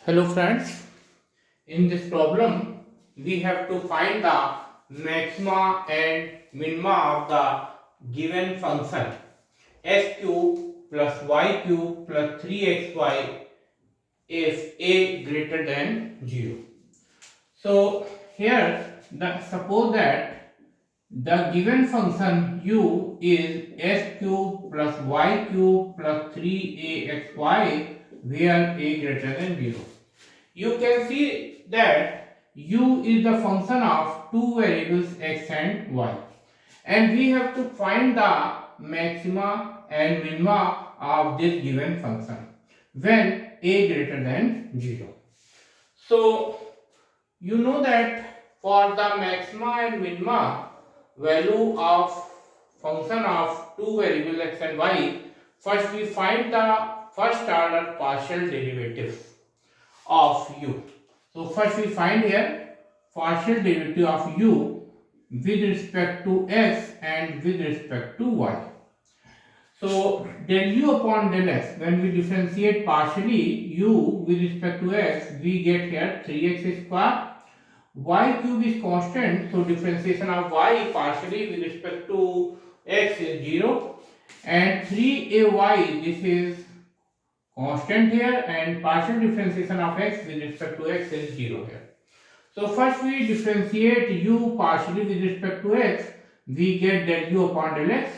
Hello friends, in this problem we have to find the maxima and minima of the given function s cube plus y cube plus 3xy if a greater than 0. So here suppose that the given function u is s cube plus y cube plus 3axy where a greater than 0. You can see that u is the function of two variables x and y, and we have to find the maxima and minima of this given function when a greater than 0. So you know that for the maxima and minima value of function of two variables x and y, first we find the first order partial derivatives of u. So first we find here partial derivative of u with respect to x and with respect to y. So del u upon del x, when we differentiate partially u with respect to x, we get here 3x square. Y cube is constant, so differentiation of y partially with respect to x is 0, and 3ay, this is constant here, and partial differentiation of x with respect to x is 0 here. So first we differentiate u partially with respect to x, we get del u upon del x.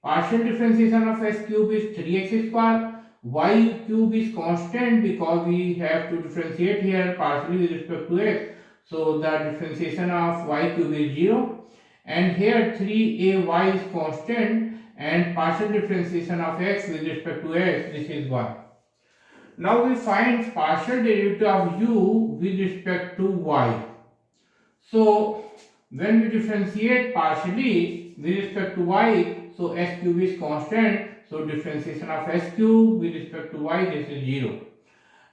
Partial differentiation of x cube is 3x square. Y cube is constant because we have to differentiate here partially with respect to x. So the differentiation of y cube is 0. And here 3ay is constant and partial differentiation of x with respect to x, this is 1. Now we find partial derivative of u with respect to y. So when we differentiate partially with respect to y, so s cube is constant, so differentiation of s cube with respect to y, this is 0.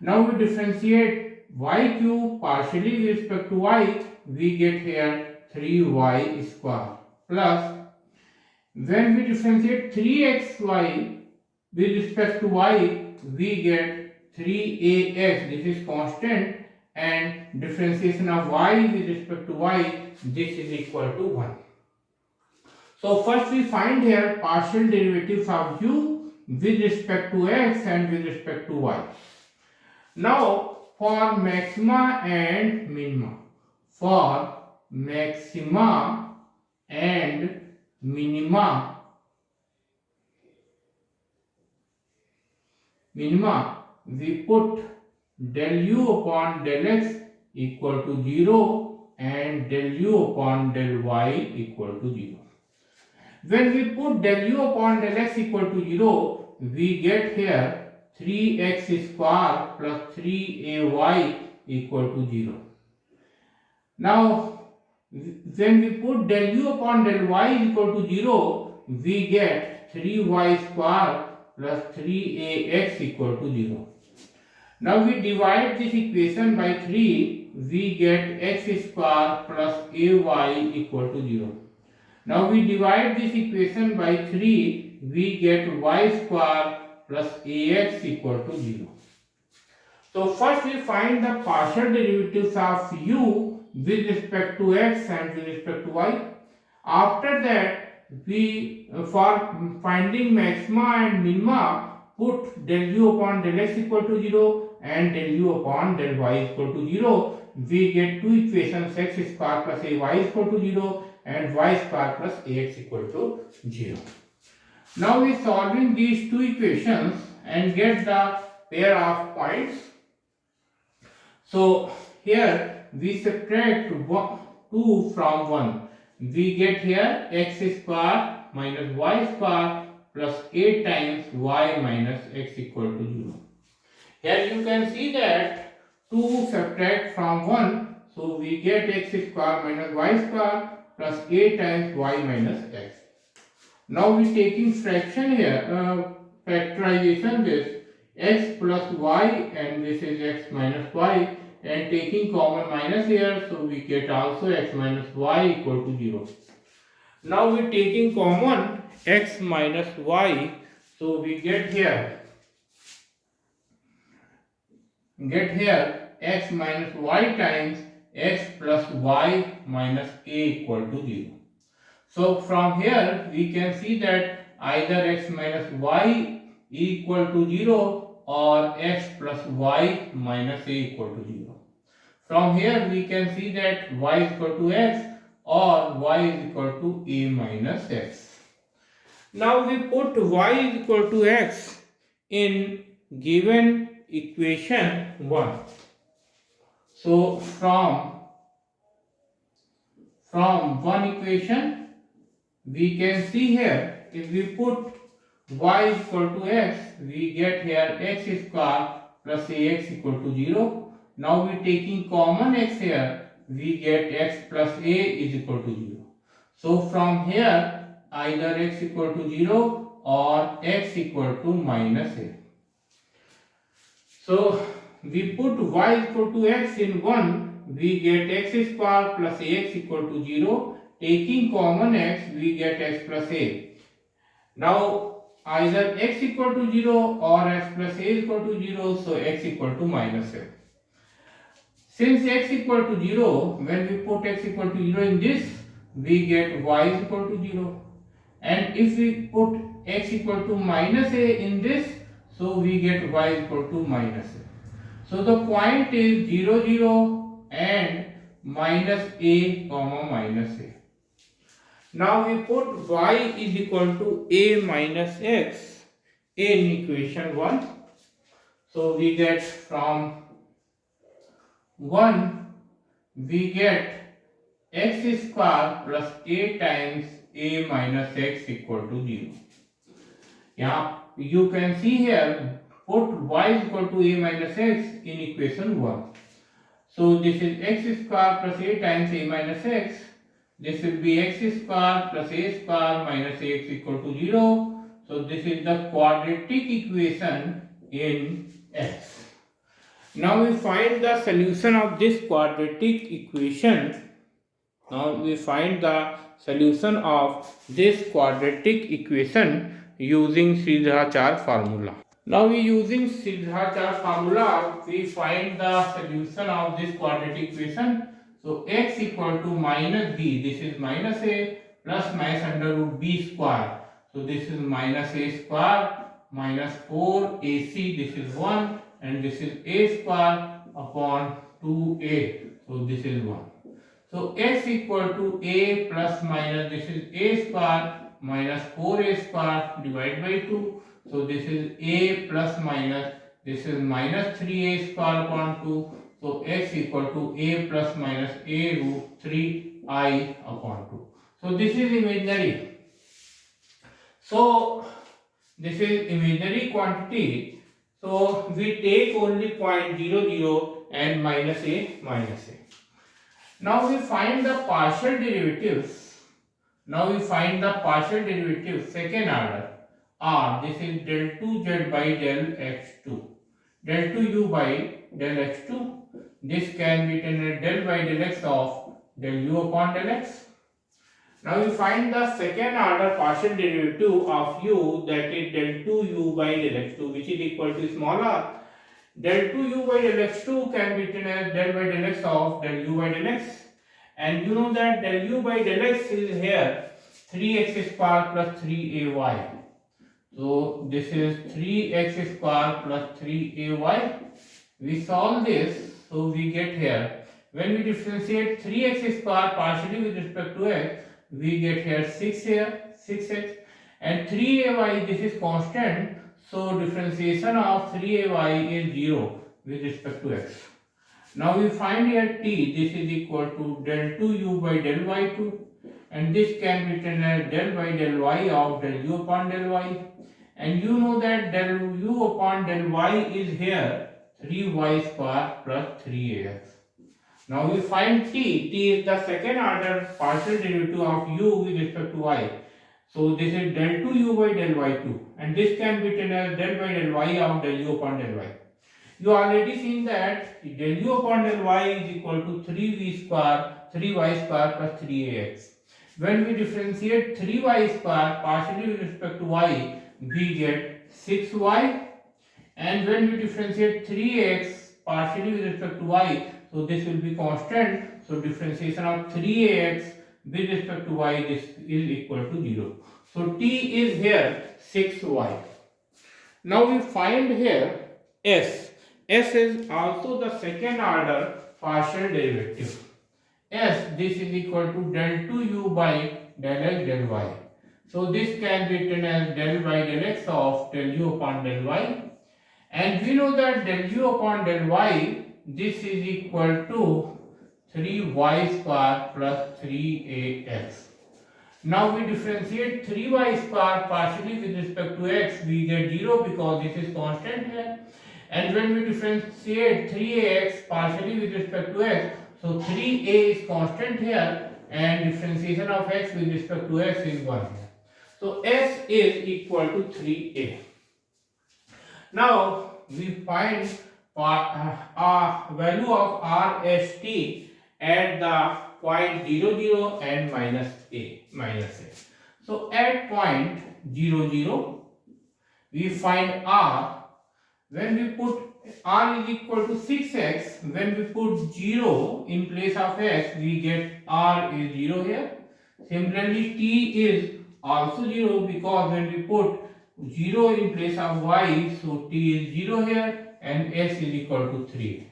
Now we differentiate y cube partially with respect to y, we get here 3y square plus, when we differentiate 3xy with respect to y, we get 3ax, this is constant, and differentiation of y with respect to y, this is equal to 1. So first we find here partial derivatives of u with respect to x and with respect to y. Now for maxima and minima, for maxima and minima, we put del u upon del x equal to 0 and del u upon del y equal to 0. When we put del u upon del x equal to 0, we get here 3x square plus 3ay equal to 0. Now, when we put del u upon del y equal to 0, we get 3y square plus 3ax equal to 0. Now we divide this equation by 3, we get x square plus ay equal to 0. Now we divide this equation by 3, we get y square plus ax equal to 0. So first we find the partial derivatives of u with respect to x and with respect to y. After that, we for finding maxima and minima, put del u upon del x equal to 0 and del u upon del y equal to 0. We get two equations, x square plus ay equal to 0 and y square plus ax equal to 0. Now we solving these two equations and get the pair of points. So here we subtract 2 from 1. We get here x square minus y square plus 8 times y minus x equal to 0. Here you can see that 2 subtract from 1, so we get x square minus y square plus 8 times y minus x. Now we taking fraction here, factorization this x plus y and this is x minus y, and taking common minus here, so we get also x minus y equal to 0. Now we taking common x minus y, so we get here get here x minus y times x plus y minus a equal to 0. So from here we can see that either x minus y equal to 0 or x plus y minus a equal to 0. From here we can see that y is equal to x or y is equal to a minus x. Now we put y is equal to x in given equation 1. So from one equation we can see here, if we put y is equal to x, we get here x square plus ax equal to 0. Now we taking common x here, we get x plus a is equal to 0. So from here either x equal to 0 or x equal to minus a. So we put y equal to x in 1, we get x square plus ax equal to 0. Taking common x, we get x plus a. Now either x equal to 0 or x plus a equal to 0, so x equal to minus a. Since x equal to 0, when we put x equal to 0 in this, we get y is equal to 0. And if we put x equal to minus a in this, so we get y equal to minus a. So the point is 0, 0 and minus a comma minus a. Now we put y is equal to a minus x in equation 1. So we get from 1 we get x square plus a times a minus x equal to 0. Yeah, you can see here, put y is equal to a minus x in equation 1. So this is x square plus a times a minus x. This will be x square plus a square minus ax equal to 0. So this is the quadratic equation in x. Now we find the solution of this quadratic equation. Using Sridharacharya formula. Now we using Sridharacharya formula, we find the solution of this quadratic equation. So x equal to minus b, this is minus a plus minus under root b square. So this is minus a square minus 4ac, this is 1, and this is a square upon 2a. So this is 1. So x equal to a plus minus, this is a square minus 4a square divided by 2. So this is a plus minus, this is minus 3a square upon 2. So x equal to a plus minus a root 3I upon 2. So this is imaginary. So this is imaginary quantity. So we take only point 0, 0 and minus a minus a. Now we find the partial derivatives. Second order. R, this is del 2z by del x2. Del 2u by del x2. This can be written as del by del x of del u upon del x. Now we find the second order partial derivative of u, that is del 2u by del x2, which is equal to small r. Del 2u by del x2 can be written as del by del x of del u by del x. And you know that del u by del x is here 3x square plus 3ay. So this is 3x square plus 3ay. We solve this, so we get here, when we differentiate 3x square partially with respect to x, we get here 6 here, 6x, and 3ay, this is constant, so differentiation of 3ay is 0 with respect to x. Now we find here t, this is equal to del 2u by del y2, and this can be written as del by del y of del u upon del y. And you know that del u upon del y is here 3y square plus 3ax. Now we find t. T is the second order partial derivative of u with respect to y. So this is del 2u by del y2, and this can be written as del by del y of del u upon del y. You already seen that del u upon del y is equal to 3y square plus 3ax. When we differentiate 3y square partially with respect to y, we get 6y, and when we differentiate 3x partially with respect to y, so this will be constant. So differentiation of 3ax with respect to y, this is equal to 0. So t is here 6y. Now we find here s. S is also the second order partial derivative. S, this is equal to del 2u by del x del y. So this can be written as del y del x of del u upon del y. And we know that del u upon del y, this is equal to 3y square plus 3ax. Now we differentiate 3y square partially with respect to x, we get 0 because this is constant here. And when we differentiate 3ax partially with respect to x, so 3a is constant here and differentiation of x with respect to x is 1 here. So s is equal to 3a. Now we find value of RST at the point 0, 0 and minus a. So at point 0, 0, we find r. When we put r is equal to 6x, when we put 0 in place of x, we get r is 0 here. Similarly, t is also 0 because when we put 0 in place of y, so t is 0 here and s is equal to 3.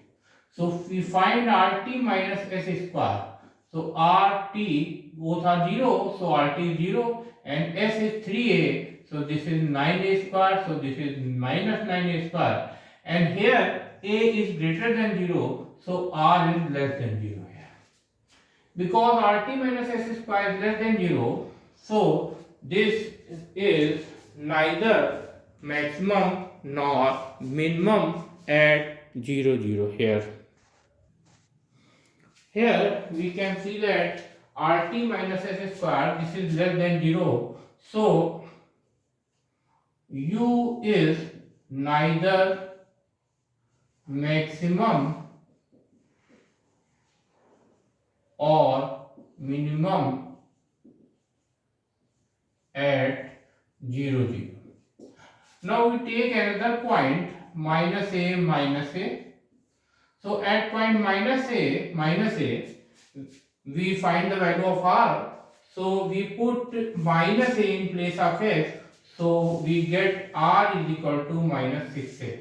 So we find rt minus s square. So rt, both are 0, so rt is 0 and s is 3a. So this is 9a square, so this is minus 9a square. And here a is greater than 0, so r is less than 0 here. Because rt minus s square is less than 0, so this is neither maximum nor minimum at 0, 0 here. Here we can see that rt minus s square, this is less than 0, so u is neither maximum or minimum at 0, 0. Now we take another point minus a minus a. So at point minus a, we find the value of r. So we put minus a in place of x. So we get r is equal to minus 6a.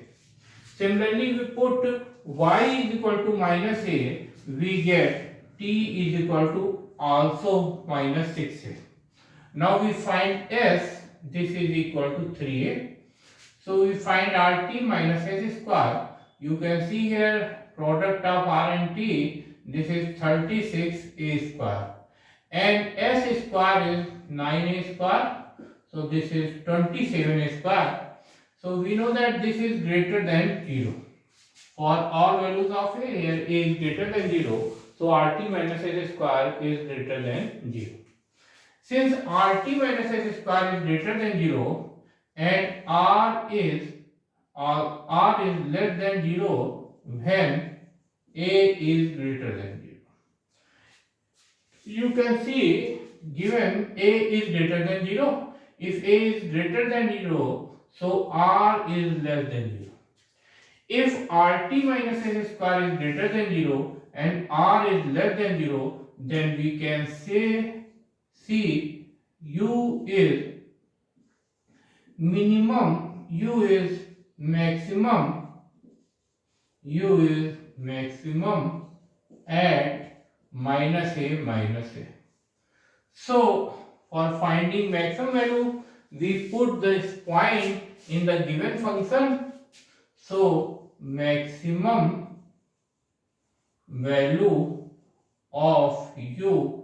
Similarly, we put y is equal to minus a. We get t is equal to also minus 6a. Now we find s. This is equal to 3a. So we find rt minus s square. You can see here product of r and t. This is 36a square. And s square is 9a square. So this is 27a square. So we know that this is greater than 0. For all values of a, here a is greater than 0. So rt minus s square is greater than 0. Since rt minus s square is greater than 0 and r is less than 0 when a is greater than 0. You can see given a is greater than 0. If a is greater than 0, so r is less than 0. If rt minus s square is greater than 0 and r is less than 0, then we can say u is minimum, u is maximum at minus a. So for finding maximum value, we put this point in the given function. So maximum value of u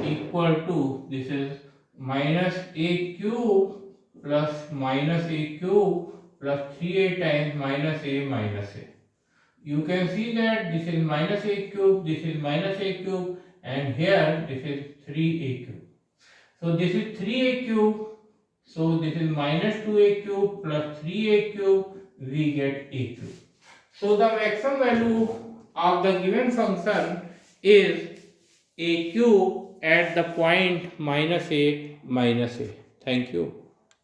equal to, this is minus a cube plus minus a cube plus 3a times minus a. You can see that this is minus a cube, this is minus a cube, and here this is 3a cube. So this is 3a cube, so this is minus 2a cube plus 3a cube, we get a cube. So the maximum value of the given function is a cube at the point minus a. Thank you.